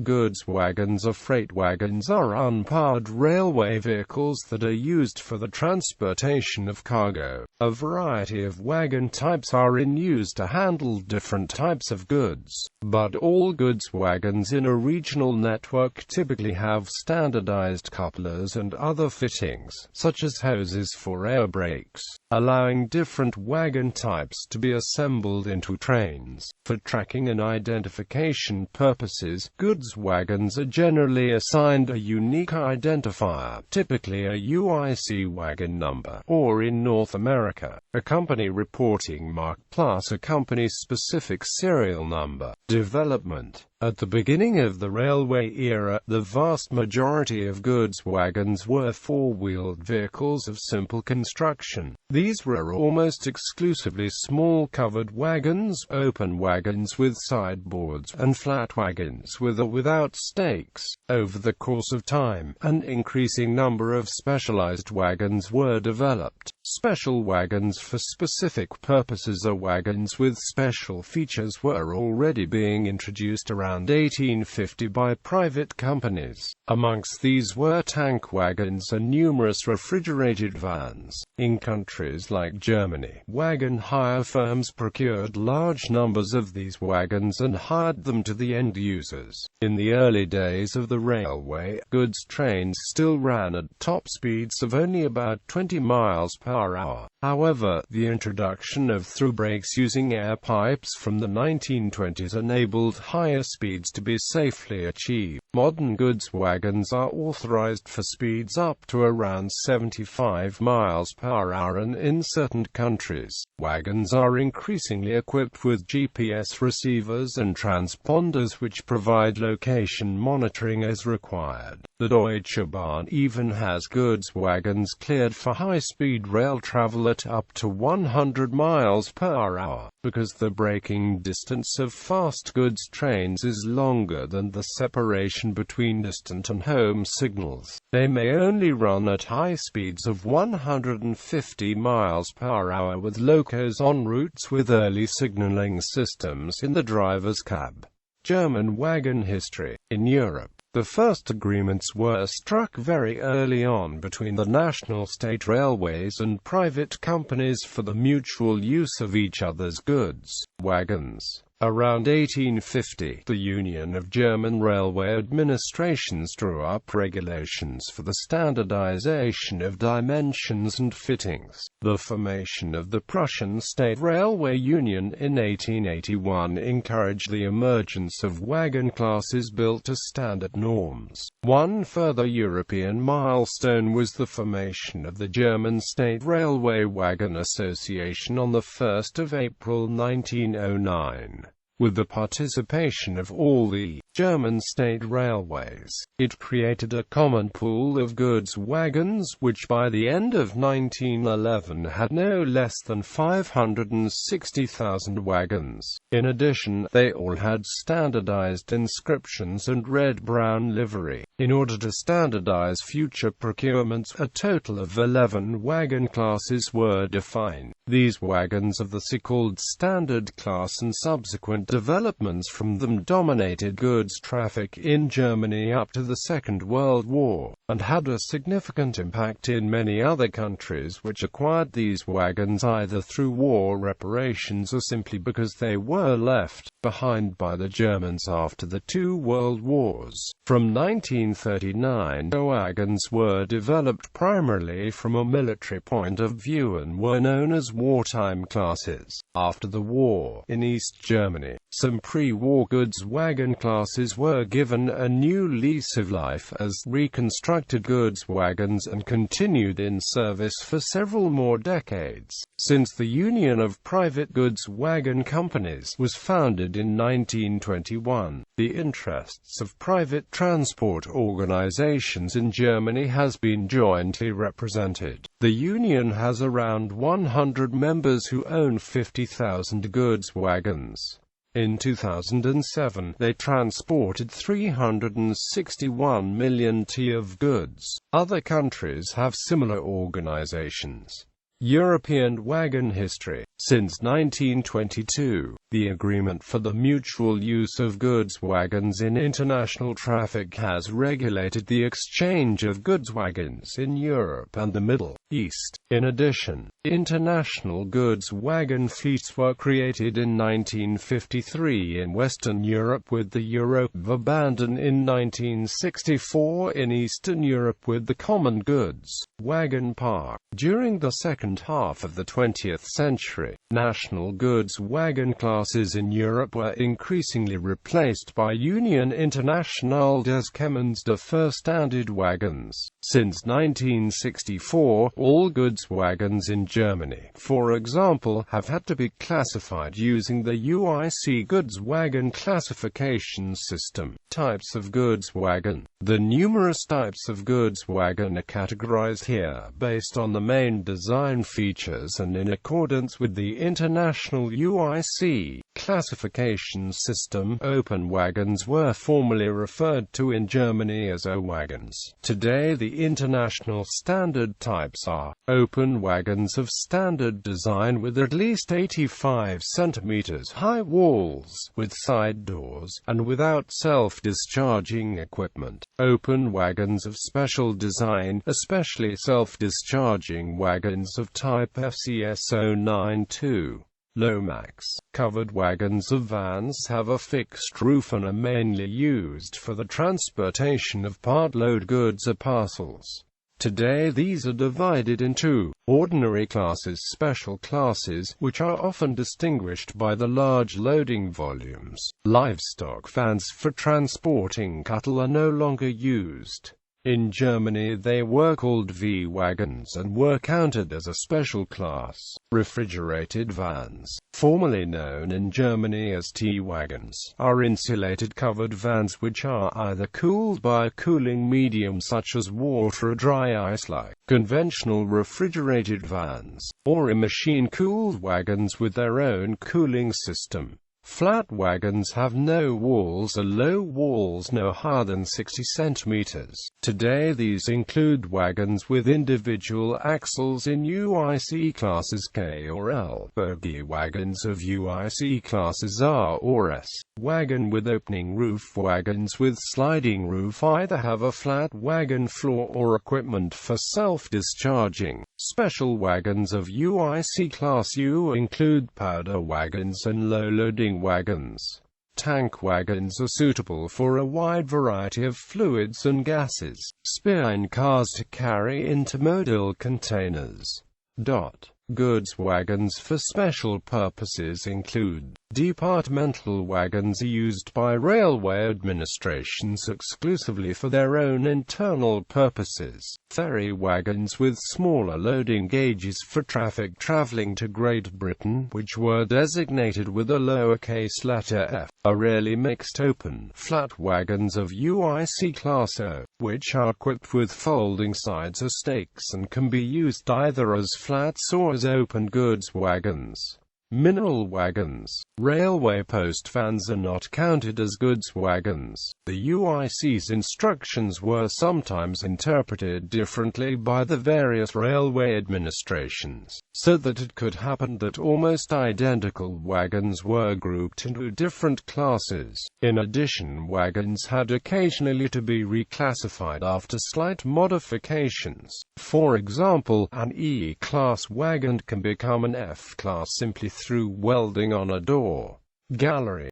Goods wagons or freight wagons are unpowered railway vehicles that are used for the transportation of cargo. A variety of wagon types are in use to handle different types of goods, but all goods wagons in a regional network typically have standardized couplers and other fittings, such as hoses for air brakes, allowing different wagon types to be assembled into trains. For tracking and identification purposes, goods wagons are generally assigned a unique identifier, typically a UIC wagon number, or in North America, a company reporting mark plus a company's specific serial number. Development. At the beginning of the railway era, the vast majority of goods wagons were four-wheeled vehicles of simple construction. These were almost exclusively small covered wagons, open wagons with sideboards, and flat wagons with or without stakes. Over the course of time, an increasing number of specialized wagons were developed. Special wagons for specific purposes or wagons with special features were already being introduced around 1850 by private companies. Amongst these were tank wagons and numerous refrigerated vans. In countries like Germany, wagon hire firms procured large numbers of these wagons and hired them to the end users. In the early days of the railway, goods trains still ran at top speeds of only about 20 miles per hour. However, the introduction of through brakes using air pipes from the 1920s enabled higher speeds to be safely achieved. Modern goods wagons are authorized for speeds up to around 75 miles per hour, and in certain countries, wagons are increasingly equipped with GPS receivers and transponders which provide location monitoring as required. The Deutsche Bahn even has goods wagons cleared for high-speed rail travel at up to 100 miles per hour. Because the braking distance of fast goods trains is longer than the separation between distant and home signals, they may only run at high speeds of 150 miles per hour with locos on routes with early signaling systems in the driver's cab. German wagon history. In Europe, the first agreements were struck very early on between the national state railways and private companies for the mutual use of each other's goods wagons. Around 1850, the Union of German Railway Administrations drew up regulations for the standardization of dimensions and fittings. The formation of the Prussian State Railway Union in 1881 encouraged the emergence of wagon classes built to standard norms. One further European milestone was the formation of the German State Railway Wagon Association on 1 April 1909. With the participation of all the German state railways, it created a common pool of goods wagons, which by the end of 1911 had no less than 560,000 wagons. In addition, they all had standardized inscriptions and red-brown livery. In order to standardize future procurements, a total of 11 wagon classes were defined. These wagons of the so-called standard class and subsequent developments from them dominated goods traffic in Germany up to the Second World War, and had a significant impact in many other countries which acquired these wagons either through war reparations or simply because they were left behind by the Germans after the two world wars. From 1939, wagons were developed primarily from a military point of view and were known as wartime classes. After the war, in East Germany, some pre-war goods wagon classes were given a new lease of life as reconstructed goods wagons and continued in service for several more decades. Since the Union of Private Goods Wagon Companies was founded in 1921, the interests of private transport organizations in Germany has been jointly represented. The union has around 100 members who own 50,000 goods wagons. In 2007, they transported 361 million tons of goods. Other countries have similar organizations. European wagon history. Since 1922, the Agreement for the Mutual Use of Goods Wagons in International Traffic has regulated the exchange of goods wagons in Europe and the Middle East. In addition, international goods wagon fleets were created in 1953 in Western Europe with the Europabahn, and in 1964 in Eastern Europe with the Common Goods Wagon Park. During the second half of the 20th century, national goods wagon classes in Europe were increasingly replaced by Union Internationale des Chemins de Fer standard wagons. Since 1964, all goods wagons in Germany, for example, have had to be classified using the UIC goods wagon classification system. Types of goods wagon. The numerous types of goods wagon are categorized here based on the main design features and in accordance with the international UIC classification system. Open wagons were formerly referred to in Germany as O-wagons. Today the international standard types are open wagons of standard design with at least 85 cm high walls, with side doors, and without self-discharging equipment. Open wagons of special design, especially self-discharging wagons of type FCS092. Lomax. Covered wagons of vans have a fixed roof and are mainly used for the transportation of part-load goods or parcels. Today these are divided into ordinary classes, special classes, which are often distinguished by the large loading volumes. Livestock vans for transporting cattle are no longer used. In Germany they were called V-wagons and were counted as a special class. Refrigerated vans, formerly known in Germany as T-wagons, are insulated covered vans which are either cooled by a cooling medium such as water or dry ice like conventional refrigerated vans, or machine-cooled wagons with their own cooling system. Flat wagons have no walls or low walls no higher than 60 cm. Today these include wagons with individual axles in UIC classes K or L, bogie wagons of UIC classes R or S. Wagon with opening roof. Wagons with sliding roof either have a flat wagon floor or equipment for self-discharging. Special wagons of UIC Class U include powder wagons and low-loading wagons. Tank wagons are suitable for a wide variety of fluids and gases. Spine cars to carry intermodal containers. Goods wagons for special purposes include departmental wagons used by railway administrations exclusively for their own internal purposes. Ferry wagons with smaller loading gauges for traffic traveling to Great Britain, which were designated with a lowercase letter f, are rarely mixed open. Flat wagons of UIC Class O, which are equipped with folding sides or stakes and can be used either as flats or as open goods wagons. Mineral wagons. Railway post vans are not counted as goods wagons. The UIC's instructions were sometimes interpreted differently by the various railway administrations, so that it could happen that almost identical wagons were grouped into different classes. In addition, wagons had occasionally to be reclassified after slight modifications. For example, an E-class wagon can become an F-class simply through welding on a door. Gallery.